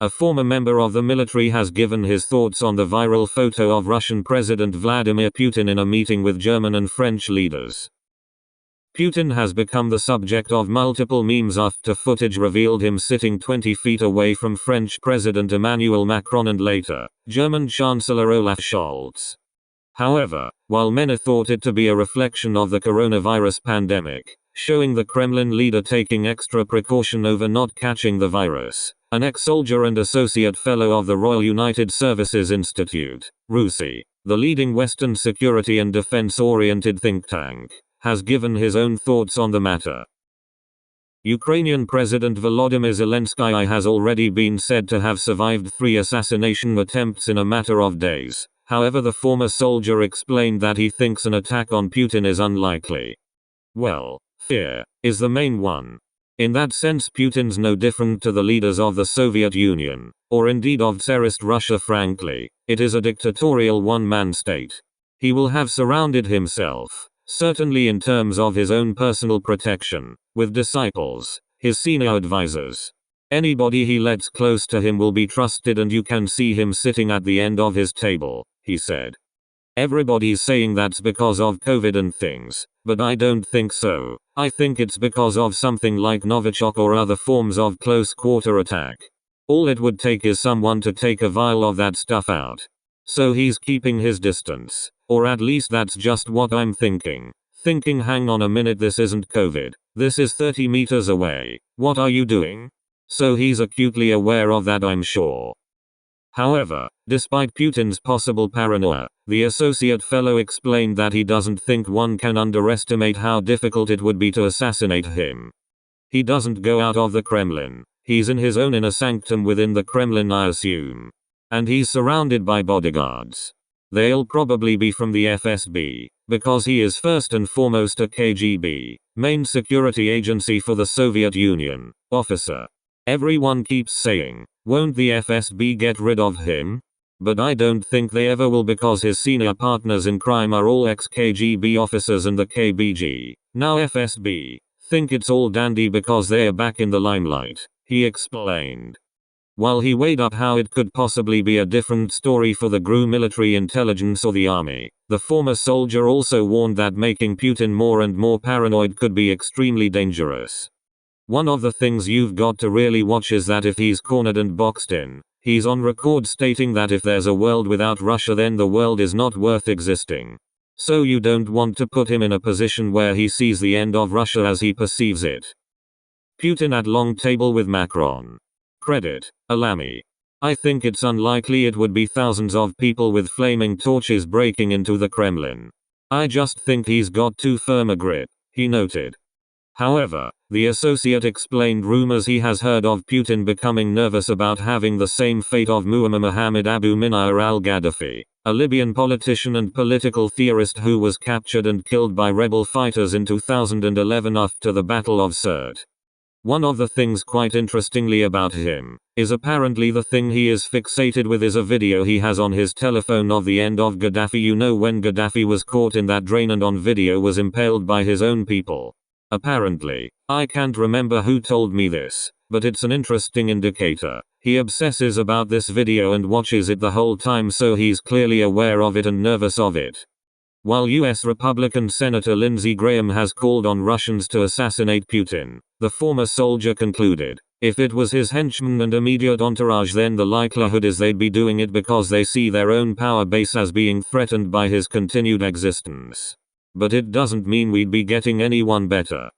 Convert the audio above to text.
A former member of the military has given his thoughts on the viral photo of Russian President Vladimir Putin in a meeting with German and French leaders. Putin has become the subject of multiple memes after footage revealed him sitting 20 feet away from French President Emmanuel Macron and later, German Chancellor Olaf Scholz. However, while many thought it to be a reflection of the coronavirus pandemic, showing the Kremlin leader taking extra precaution over not catching the virus, an ex-soldier and associate fellow of the Royal United Services Institute, RUSI, the leading Western security and defense-oriented think tank, has given his own thoughts on the matter. Ukrainian President Volodymyr Zelensky has already been said to have survived 3 assassination attempts in a matter of days. However, the former soldier explained that he thinks an attack on Putin is unlikely. Well, fear is the main one. In that sense, Putin's no different to the leaders of the Soviet Union, or indeed of Tsarist Russia. Frankly, it is a dictatorial one-man state. He will have surrounded himself, certainly in terms of his own personal protection, with disciples, his senior advisors. Anybody he lets close to him will be trusted, and you can see him sitting at the end of his table, he said. Everybody's saying that's because of COVID and things, but I don't think so. I think it's because of something like Novichok or other forms of close quarter attack. All it would take is someone to take a vial of that stuff out. So he's keeping his distance, or at least that's just what I'm thinking. Hang on a minute, this isn't COVID. This is 30 meters away. What are you doing? So he's acutely aware of that, I'm sure. However, despite Putin's possible paranoia, the associate fellow explained that he doesn't think one can underestimate how difficult it would be to assassinate him. He doesn't go out of the Kremlin. He's in his own inner sanctum within the Kremlin, I assume. And he's surrounded by bodyguards. They'll probably be from the FSB, because he is first and foremost a KGB, main security agency for the Soviet Union, officer. Everyone keeps saying, won't the FSB get rid of him? But I don't think they ever will, because his senior partners in crime are all ex-KGB officers and the KBG, now FSB, think it's all dandy because they're back in the limelight, he explained. While he weighed up how it could possibly be a different story for the GRU military intelligence or the army, the former soldier also warned that making Putin more and more paranoid could be extremely dangerous. One of the things you've got to really watch is that if he's cornered and boxed in, he's on record stating that if there's a world without Russia, then the world is not worth existing. So you don't want to put him in a position where he sees the end of Russia as he perceives it. Putin at long table with Macron. Credit, Alami. I think it's unlikely it would be thousands of people with flaming torches breaking into the Kremlin. I just think he's got too firm a grip, he noted. However, the associate explained rumors he has heard of Putin becoming nervous about having the same fate of Muammar Mohammed Abu Ni'ar al-Gaddafi, a Libyan politician and political theorist who was captured and killed by rebel fighters in 2011 after the Battle of Sirte. One of the things quite interestingly about him is apparently the thing he is fixated with is a video he has on his telephone of the end of Gaddafi. You know, when Gaddafi was caught in that drain and on video was impaled by his own people. Apparently, I can't remember who told me this, but it's an interesting indicator. He obsesses about this video and watches it the whole time, so he's clearly aware of it and nervous of it. While US Republican Senator Lindsey Graham has called on Russians to assassinate Putin, the former soldier concluded, if it was his henchmen and immediate entourage, then the likelihood is they'd be doing it because they see their own power base as being threatened by his continued existence. But it doesn't mean we'd be getting anyone better.